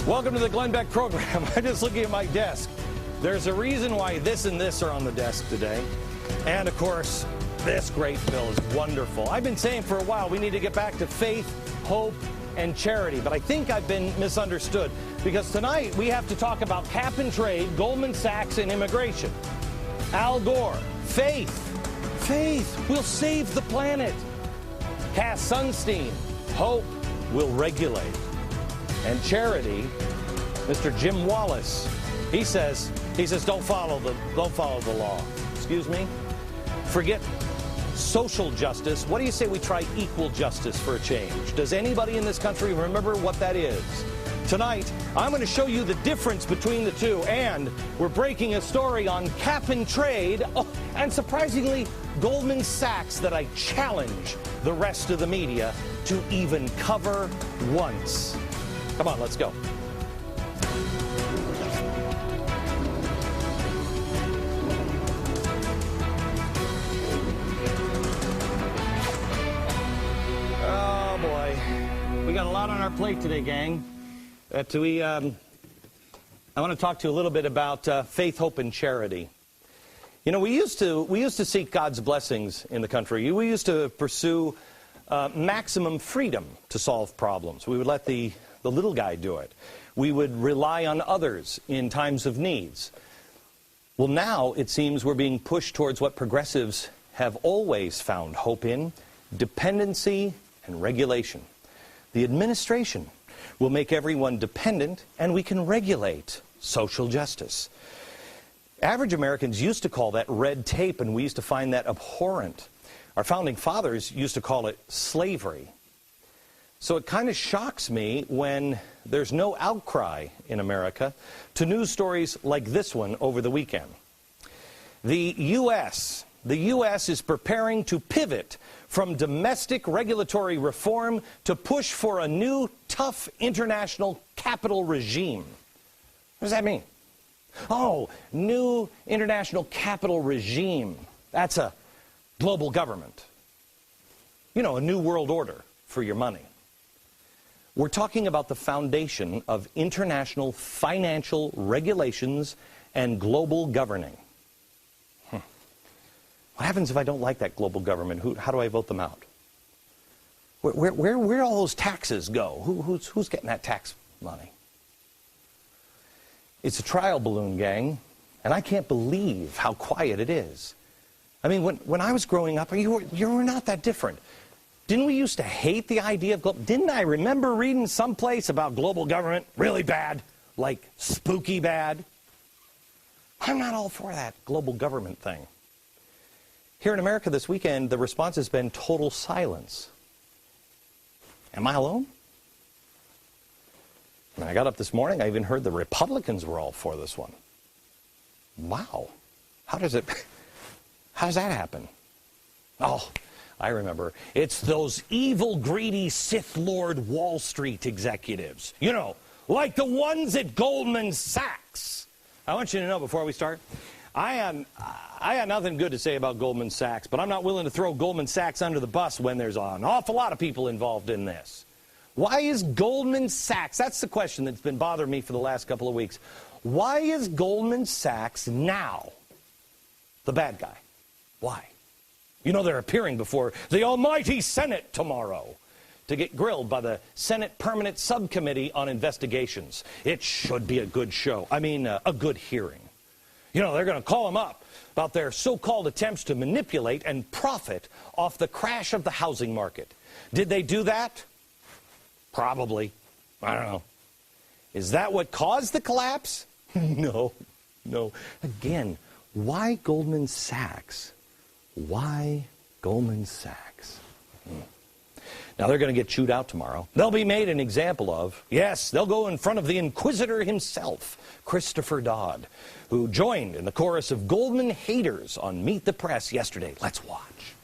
Welcome to the Glenn Beck program. I'm just looking at my desk. There's a reason why this and this are on the desk today. And, of course, this great bill is wonderful. I've been saying for a while we need to get back to faith, hope, and charity. But I think I've been misunderstood. Because tonight we have to talk about cap and trade, Goldman Sachs, and immigration. Al Gore, faith. Faith will save the planet. Cass Sunstein, hope will regulate. And charity, Mr. Jim Wallace, he says don't follow the law. Excuse me? Forget social justice. What do you say we try equal justice for a change? Does anybody in this country remember what that is? Tonight, I'm going to show you the difference between the two, and we're breaking a story on cap and trade, and surprisingly, Goldman Sachs that I challenge the rest of the media to even cover once. Come on, let's go. Oh, boy. We got a lot on our plate today, gang. I want to talk to you a little bit about faith, hope, and charity. You know, we used to seek God's blessings in the country. We used to pursue maximum freedom to solve problems. We would let the little guy do it. We would rely on others in times of needs. Well, now it seems we're being pushed towards what progressives have always found hope in: dependency and regulation. The administration will make everyone dependent, and we can regulate social justice. Average Americans used to call that red tape, and we used to find that abhorrent. Our founding fathers used to call it slavery. So it kind of shocks me when there's no outcry in America to news stories like this one over the weekend. The U.S. is preparing to pivot from domestic regulatory reform to push for a new, tough international capital regime. What does that mean? Oh, new international capital regime. That's a global government. You know, a new world order for your money. We're talking about the foundation of international financial regulations and global governing. What happens if I don't like that global government? How do I vote them out? Where do all those taxes go? Who's getting that tax money? It's a trial balloon, gang, and I can't believe how quiet it is. I mean, when I was growing up, you were not that different. Didn't we used to hate the idea of global? Didn't I remember reading someplace about global government? Really bad, like spooky bad. I'm not all for that global government thing. Here in America this weekend, the response has been total silence. Am I alone? When I got up this morning, I even heard the Republicans were all for this one. Wow. How does that happen? Oh, I remember. It's those evil, greedy Sith Lord Wall Street executives. You know, like the ones at Goldman Sachs. I want you to know before we start, I got nothing good to say about Goldman Sachs, but I'm not willing to throw Goldman Sachs under the bus when there's an awful lot of people involved in this. Why is Goldman Sachs, that's the question that's been bothering me for the last couple of weeks. Why is Goldman Sachs now the bad guy? Why? You know, they're appearing before the almighty Senate tomorrow to get grilled by the Senate Permanent Subcommittee on Investigations. It should be a good show. I mean, a good hearing. You know, they're going to call them up about their so-called attempts to manipulate and profit off the crash of the housing market. Did they do that? Probably. I don't know. Is that what caused the collapse? No. Again, why Goldman Sachs? Why Goldman Sachs? Now, they're going to get chewed out tomorrow. They'll be made an example of. Yes, they'll go in front of the Inquisitor himself, Christopher Dodd, who joined in the chorus of Goldman haters on Meet the Press yesterday. Let's watch.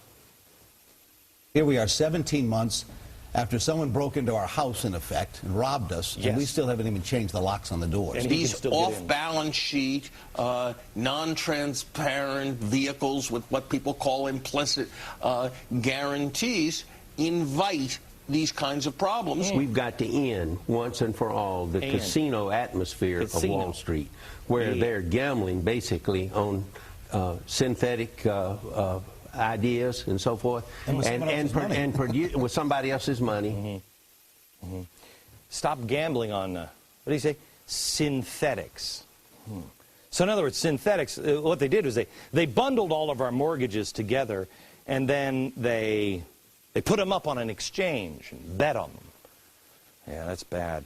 Here we are 17 months after someone broke into our house, in effect, and robbed us, and we still haven't even changed the locks on the doors. And these off-balance sheet, non-transparent vehicles with what people call implicit guarantees invite these kinds of problems. We've got to end once and for all the casino atmosphere of Wall Street, where they're gambling basically on synthetic ideas and so forth, and produce with somebody else's money. Stop gambling on, what do you say, synthetics. So in other words, synthetics, what they did was they bundled all of our mortgages together, and then they put them up on an exchange and bet on them. Yeah, that's bad.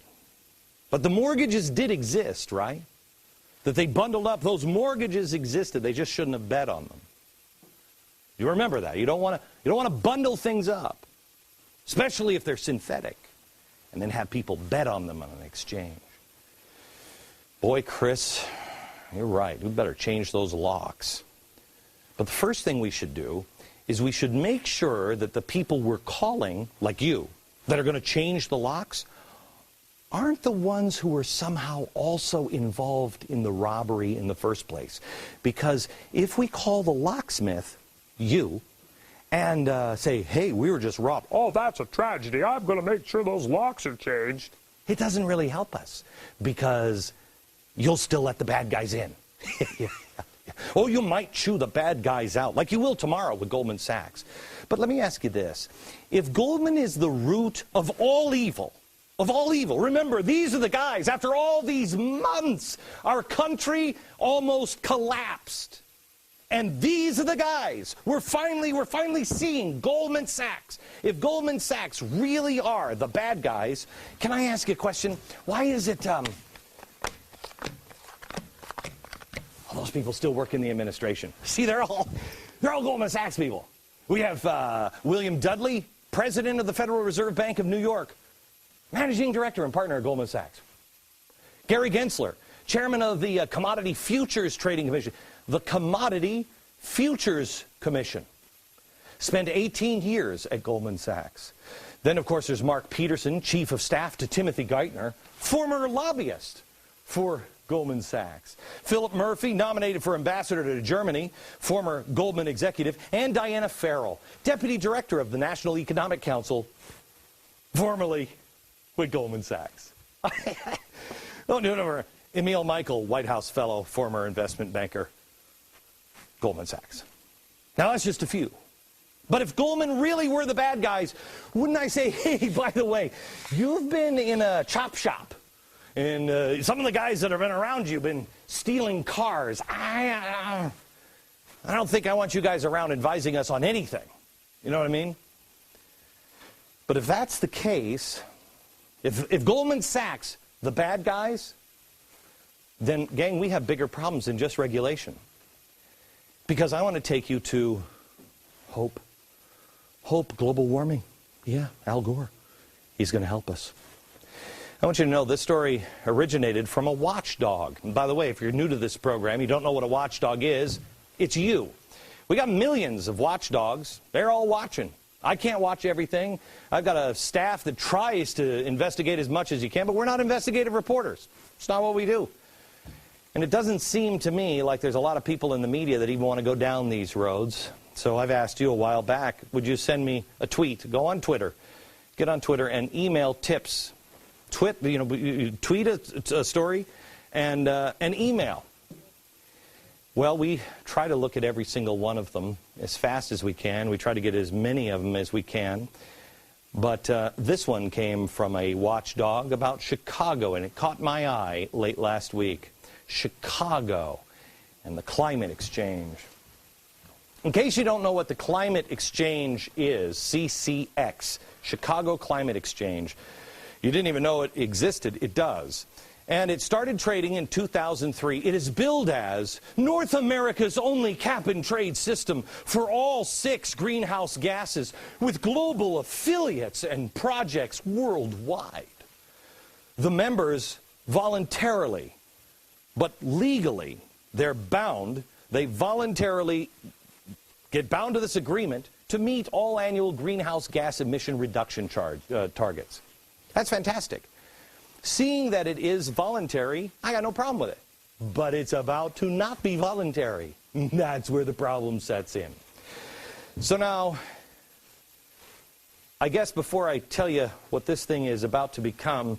But the mortgages did exist, right? That they bundled up, those mortgages existed. They just shouldn't have bet on them. You remember that. You don't want to bundle things up, especially if they're synthetic, and then have people bet on them on an exchange. Boy, Chris, you're right. We better change those locks. But the first thing we should do is we should make sure that the people we're calling, like you, that are going to change the locks, aren't the ones who are somehow also involved in the robbery in the first place. Because if we call the locksmith, you, and say, hey, we were just robbed. Oh, that's a tragedy. I'm going to make sure those locks are changed. It doesn't really help us because you'll still let the bad guys in. Oh, you might chew the bad guys out, like you will tomorrow with Goldman Sachs. But let me ask you this. If Goldman is the root of all evil, remember, these are the guys, after all these months, our country almost collapsed. And these are the guys. We're finally seeing Goldman Sachs. If Goldman Sachs really are the bad guys, can I ask you a question? Why is it all those people still work in the administration? See, they're all Goldman Sachs people. We have William Dudley, president of the Federal Reserve Bank of New York, managing director and partner at Goldman Sachs. Gary Gensler, chairman of the Commodity Futures Trading Commission. The Commodity Futures Commission. Spent 18 years at Goldman Sachs. Then, of course, there's Mark Peterson, chief of staff to Timothy Geithner, former lobbyist for Goldman Sachs. Philip Murphy, nominated for ambassador to Germany, former Goldman executive. And Diana Farrell, deputy director of the National Economic Council, formerly with Goldman Sachs. Don't do it over. Emil Michael, White House fellow, former investment banker, Goldman Sachs. Now, that's just a few. But if Goldman really were the bad guys, wouldn't I say, hey, by the way, you've been in a chop shop, and some of the guys that have been around you have been stealing cars. I don't think I want you guys around advising us on anything. You know what I mean? But if that's the case, if Goldman Sachs, the bad guys, then, gang, we have bigger problems than just regulation. Because I want to take you to hope. Hope, global warming. Yeah, Al Gore. He's going to help us. I want you to know this story originated from a watchdog. And by the way, if you're new to this program, you don't know what a watchdog is, it's you. We got millions of watchdogs. They're all watching. I can't watch everything. I've got a staff that tries to investigate as much as you can, but we're not investigative reporters. It's not what we do. And it doesn't seem to me like there's a lot of people in the media that even want to go down these roads. So I've asked you a while back, would you send me a tweet? Go on Twitter. Get on Twitter and email tips. Tweet a story and an email. Well, we try to look at every single one of them as fast as we can. We try to get as many of them as we can. But this one came from a watchdog about Chicago, and it caught my eye late last week. Chicago and the climate exchange. In case you don't know what the climate exchange is, CCX, Chicago Climate Exchange, you didn't even know it existed. It does. And it started trading in 2003. It is billed as North America's only cap-and-trade system for all 6 greenhouse gases with global affiliates and projects worldwide. The members voluntarily, but legally, they're bound. They voluntarily get bound to this agreement to meet all annual greenhouse gas emission reduction targets. That's fantastic. Seeing that it is voluntary, I got no problem with it. But it's about to not be voluntary. That's where the problem sets in. So now, I guess before I tell you what this thing is about to become,